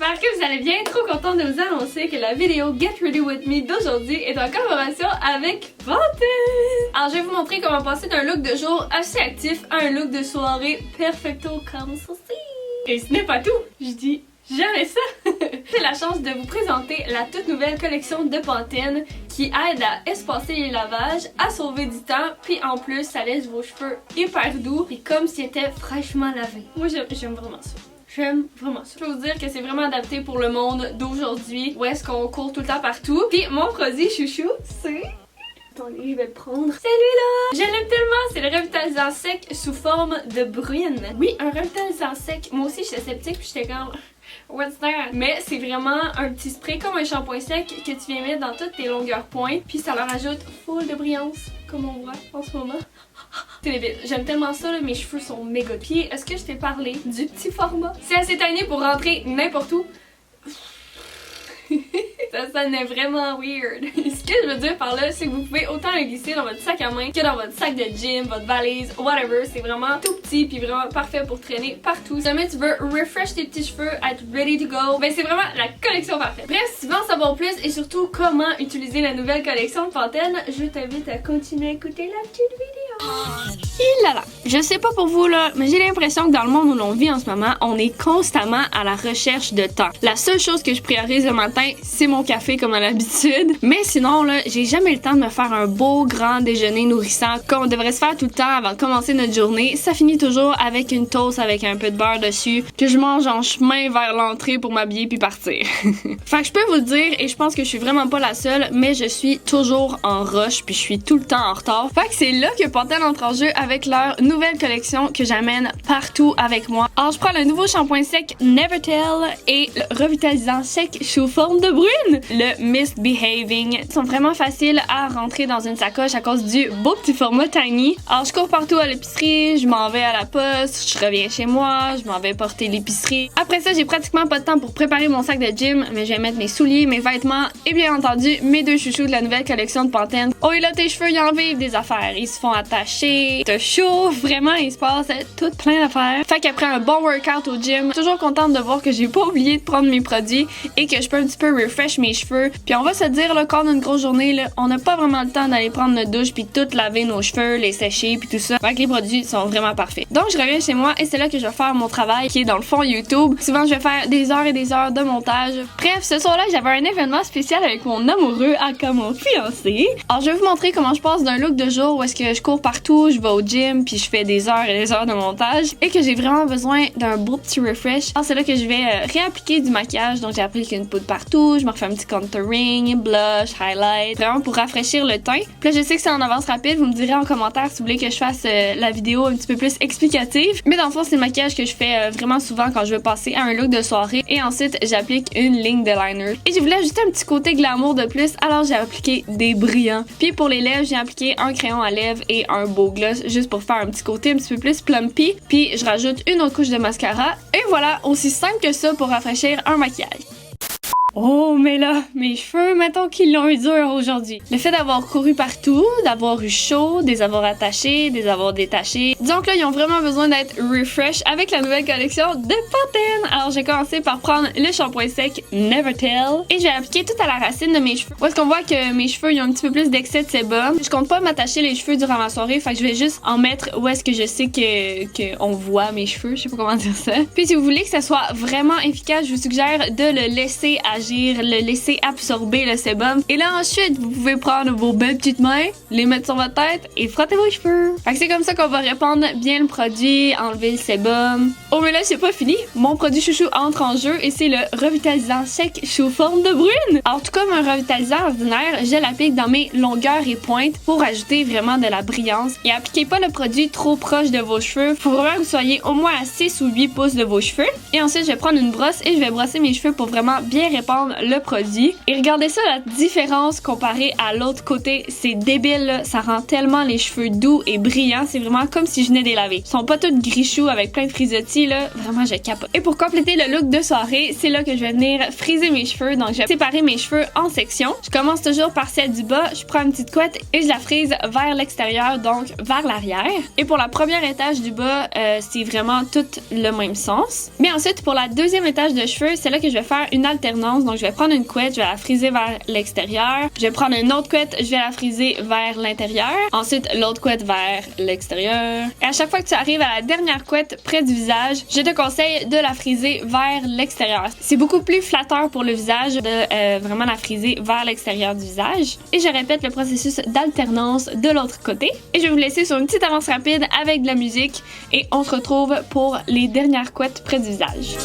j'espère que vous allez bien. Trop contente de vous annoncer que la vidéo Get Ready With Me d'aujourd'hui est en collaboration avec Pantene. Alors je vais vous montrer comment passer d'un look de jour assez actif à un look de soirée perfecto comme ceci. Et ce n'est pas tout, je dis jamais ça. J'ai la chance de vous présenter la toute nouvelle collection de Pantene qui aide à espacer les lavages, à sauver du temps, puis en plus ça laisse vos cheveux hyper doux et comme s'ils étaient fraîchement lavés. Moi j'aime vraiment ça. J'aime vraiment ça. Je peux vous dire que c'est vraiment adapté pour le monde d'aujourd'hui où est-ce qu'on court tout le temps partout. Puis mon produit chouchou, c'est... Attendez, je vais le prendre. Celui-là! Je l'aime tellement! C'est le revitalisant sec sous forme de bruine. Oui, un revitalisant sec. Moi aussi, j'étais sceptique puis j'étais comme... What's that? Mais c'est vraiment un petit spray comme un shampoing sec que tu viens mettre dans toutes tes longueurs pointes. Puis ça leur ajoute full de brillance, comme on voit en ce moment. C'est débile. J'aime tellement ça, là, mes cheveux sont méga. Puis est-ce que je t'ai parlé du petit format? C'est assez tiny pour rentrer n'importe où. Ça sonnait vraiment weird. Ce que je veux dire par là, c'est que vous pouvez autant le glisser dans votre sac à main que dans votre sac de gym, votre valise, whatever. C'est vraiment tout petit puis vraiment parfait pour traîner partout. Si jamais tu veux refresh tes petits cheveux, être ready to go, ben c'est vraiment la collection parfaite. Bref, si tu veux en savoir plus et surtout comment utiliser la nouvelle collection de Pantene, je t'invite à continuer à écouter la petite vidéo. Et là là, je sais pas pour vous là, mais j'ai l'impression que dans le monde où l'on vit en ce moment, on est constamment à la recherche de temps. La seule chose que je priorise le matin, c'est mon café comme à l'habitude. Mais sinon là, j'ai jamais le temps de me faire un beau grand déjeuner nourrissant comme on devrait se faire tout le temps avant de commencer notre journée. Ça finit toujours avec une toast avec un peu de beurre dessus que je mange en chemin vers l'entrée pour m'habiller puis partir. Fait que je peux vous le dire et je pense que je suis vraiment pas la seule, mais je suis toujours en rush puis je suis tout le temps en retard. Fait que c'est là que Pantene entre en jeu avec leur nouvelle collection que j'amène partout avec moi. Alors je prends le nouveau shampoing sec Nevertell et le revitalisant sec sous forme de brune, le Misbehaving. Ils sont vraiment faciles à rentrer dans une sacoche à cause du beau petit format tiny. Alors je cours partout à l'épicerie, je m'en vais à la poste, je reviens chez moi, je m'en vais porter l'épicerie. Après ça, j'ai pratiquement pas de temps pour préparer mon sac de gym, mais je vais mettre mes souliers, mes vêtements et bien entendu mes deux chouchous de la nouvelle collection de Pantene. Oh et là tes cheveux, ils en vivent des affaires, ils se font attacher, te chauffe, vraiment il se passe tout plein d'affaires. Fait qu'après un bon workout au gym, toujours contente de voir que j'ai pas oublié de prendre mes produits et que je peux un petit peu refresh mes cheveux. Puis on va se dire là, quand on a une grosse journée là, on n'a pas vraiment le temps d'aller prendre notre douche puis tout laver nos cheveux, les sécher puis tout ça. Fait que les produits sont vraiment parfaits. Donc je reviens chez moi et c'est là que je vais faire mon travail qui est dans le fond YouTube. Souvent je vais faire des heures et des heures de montage. Bref, ce soir-là, j'avais un événement spécial avec mon amoureux, aka mon fiancé. Alors je vais vous montrer comment je passe d'un look de jour où est-ce que je cours partout, je vais au gym puis je fais des heures et des heures de montage et que j'ai vraiment besoin d'un beau petit refresh. Alors c'est là que je vais réappliquer du maquillage. Donc j'applique une poudre partout, je me refais un petit contouring, blush, highlight, vraiment pour rafraîchir le teint. Puis là je sais que c'est en avance rapide, vous me direz en commentaire si vous voulez que je fasse la vidéo un petit peu plus explicative. Mais dans le fond c'est le maquillage que je fais vraiment souvent quand je veux passer à un look de soirée. Et ensuite j'applique une ligne de liner. Et je voulais ajouter un petit côté glamour de plus, alors j'ai appliqué des brillants. Puis pour les lèvres j'ai appliqué un crayon à lèvres et un beau gloss juste pour faire un petit côté un petit peu plus plumpy. Puis je rajoute une autre couche de mascara. Et voilà, aussi simple que ça pour rafraîchir un maquillage. Oh, mais là, mes cheveux, mettons qu'ils l'ont eu dur aujourd'hui. Le fait d'avoir couru partout, d'avoir eu chaud, des avoir attachés, des avoir détachés. Disons que là, ils ont vraiment besoin d'être refresh avec la nouvelle collection de Pantene. Alors, j'ai commencé par prendre le shampoing sec Nevertell et je vais l'appliquer tout à la racine de mes cheveux. Où est-ce qu'on voit que mes cheveux, ils ont un petit peu plus d'excès de sébum. Je compte pas m'attacher les cheveux durant la soirée, fait que je vais juste en mettre où est-ce que je sais que on voit mes cheveux. Je sais pas comment dire ça. Puis, si vous voulez que ça soit vraiment efficace, je vous suggère de le laisser agir, le laisser absorber le sébum. Et là ensuite, vous pouvez prendre vos belles petites mains, les mettre sur votre tête et frotter vos cheveux. Fait que c'est comme ça qu'on va répandre bien le produit, enlever le sébum. Oh mais là c'est pas fini, mon produit chouchou entre en jeu et c'est le revitalisant sec sous forme de brune. Alors tout comme un revitalisant ordinaire, je l'applique dans mes longueurs et pointes pour ajouter vraiment de la brillance. Et appliquez pas le produit trop proche de vos cheveux. Faut vraiment que vous soyez au moins à 6 ou 8 pouces de vos cheveux. Et ensuite je vais prendre une brosse et je vais brosser mes cheveux pour vraiment bien répandre défendre le produit. Et regardez ça, la différence comparée à l'autre côté, c'est débile là. Ça rend tellement les cheveux doux et brillants, c'est vraiment comme si je venais de les laver. Ils sont pas tous grichous avec plein de frisottis là, vraiment je capote. Et pour compléter le look de soirée, c'est là que je vais venir friser mes cheveux. Donc je vais séparer mes cheveux en sections. Je commence toujours par celle du bas, je prends une petite couette et je la frise vers l'extérieur, donc vers l'arrière. Et pour la première étage du bas, c'est vraiment tout le même sens. Mais ensuite, pour la deuxième étage de cheveux, c'est là que je vais faire une alternance. Donc je vais prendre une couette, je vais la friser vers l'extérieur. Je vais prendre une autre couette, je vais la friser vers l'intérieur. Ensuite, l'autre couette vers l'extérieur. Et à chaque fois que tu arrives à la dernière couette près du visage, je te conseille de la friser vers l'extérieur. C'est beaucoup plus flatteur pour le visage de vraiment la friser vers l'extérieur du visage. Et je répète le processus d'alternance de l'autre côté. Et je vais vous laisser sur une petite avance rapide avec de la musique et on se retrouve pour les dernières couettes près du visage.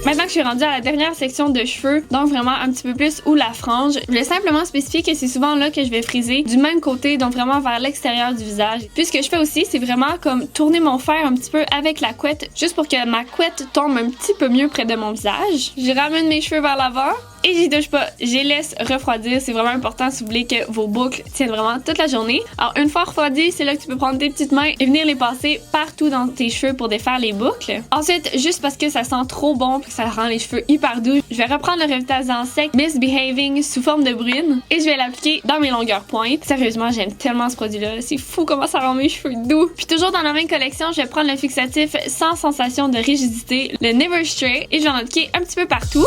Maintenant que je suis rendue à la dernière section de cheveux, donc vraiment un petit peu plus où la frange, je vais simplement spécifier que c'est souvent là que je vais friser du même côté, donc vraiment vers l'extérieur du visage. Puis ce que je fais aussi, c'est vraiment comme tourner mon fer un petit peu avec la couette, juste pour que ma couette tombe un petit peu mieux près de mon visage. Je ramène mes cheveux vers l'avant. Et j'y touche pas, je les laisse refroidir, c'est vraiment important si vous voulez que vos boucles tiennent vraiment toute la journée. Alors une fois refroidies, c'est là que tu peux prendre tes petites mains et venir les passer partout dans tes cheveux pour défaire les boucles. Ensuite, juste parce que ça sent trop bon et que ça rend les cheveux hyper doux, je vais reprendre le revitalisant sec Misbehaving sous forme de brune et je vais l'appliquer dans mes longueurs pointes. Sérieusement, j'aime tellement ce produit-là, c'est fou comment ça rend mes cheveux doux. Puis toujours dans la même collection, je vais prendre le fixatif sans sensation de rigidité, le Never Stray, et je vais en appliquer un petit peu partout.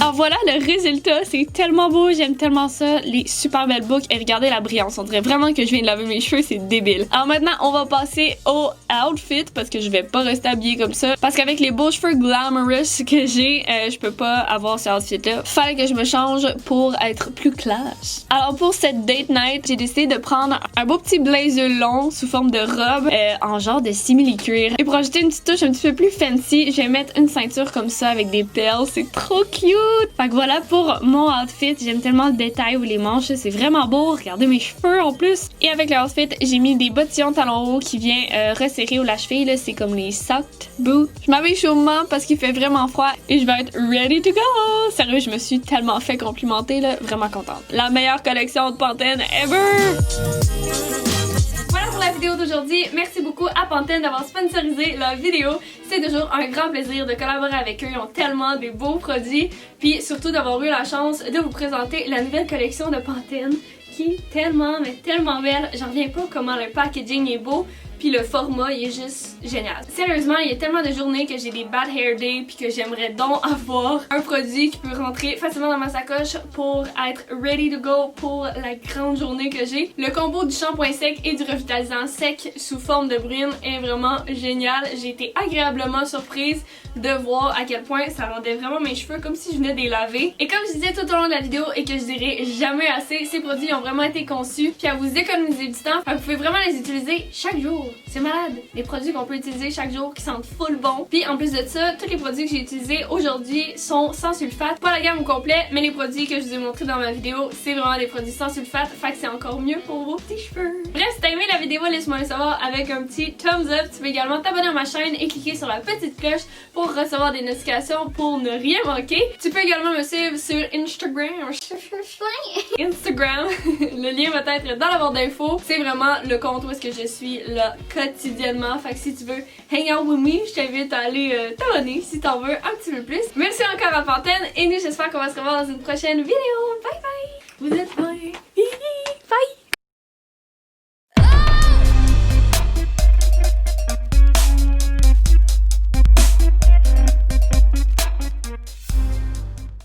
Alors voilà le résultat, c'est tellement beau, j'aime tellement ça, les super belles boucles et regardez la brillance, on dirait vraiment que je viens de laver mes cheveux, c'est débile. Alors maintenant on va passer au outfit parce que je vais pas rester habillée comme ça, parce qu'avec les beaux cheveux glamorous que j'ai, je peux pas avoir ce outfit là. Fallait que je me change pour être plus classe. Alors pour cette date night, j'ai décidé de prendre un beau petit blazer long sous forme de robe en genre de simili-cuir. Et pour ajouter une petite touche un petit peu plus fancy, je vais mettre une ceinture comme ça avec des perles, c'est trop cute! Fait que voilà pour mon outfit, j'aime tellement le détail ou les manches, c'est vraiment beau, regardez mes cheveux en plus. Et avec le outfit, j'ai mis des bottillons talons hauts qui vient resserrer au la cheville, là, c'est comme les soft boots. Je m'habille chaudement parce qu'il fait vraiment froid et je vais être ready to go! Sérieux, je me suis tellement fait complimenter, là, vraiment contente. La meilleure collection de Pantene ever! Voilà pour la vidéo d'aujourd'hui. Merci beaucoup à Pantene d'avoir sponsorisé la vidéo. C'est toujours un grand plaisir de collaborer avec eux. Ils ont tellement des beaux produits. Puis surtout d'avoir eu la chance de vous présenter la nouvelle collection de Pantene qui est tellement, mais tellement belle. J'en reviens pas comment le packaging est beau. Puis le format, il est juste génial. Sérieusement, il y a tellement de journées que j'ai des bad hair days puis que j'aimerais donc avoir un produit qui peut rentrer facilement dans ma sacoche pour être ready to go pour la grande journée que j'ai. Le combo du shampoing sec et du revitalisant sec sous forme de brune est vraiment génial. J'ai été agréablement surprise de voir à quel point ça rendait vraiment mes cheveux comme si je venais de les laver. Et comme je disais tout au long de la vidéo et que je dirais jamais assez, ces produits ont vraiment été conçus puis à vous économiser du temps. Vous pouvez vraiment les utiliser chaque jour. C'est malade! Les produits qu'on peut utiliser chaque jour qui sentent full bon. Puis en plus de ça, tous les produits que j'ai utilisés aujourd'hui sont sans sulfate. Pas la gamme au complet, mais les produits que je vous ai montrés dans ma vidéo, c'est vraiment des produits sans sulfate. Fait que c'est encore mieux pour vos petits cheveux. Bref, si t'as aimé la vidéo, laisse-moi le savoir avec un petit thumbs up. Tu peux également t'abonner à ma chaîne et cliquer sur la petite cloche pour recevoir des notifications pour ne rien manquer. Tu peux également me suivre sur Instagram. Le lien va être dans la barre d'infos. C'est vraiment le compte où est-ce que je suis là quotidiennement. Fait que si tu veux hang out with me, je t'invite à aller t'abonner si t'en veux un petit peu plus. Merci encore à Pantene et nous j'espère qu'on va se revoir dans une prochaine vidéo. Bye bye! Vous êtes bye!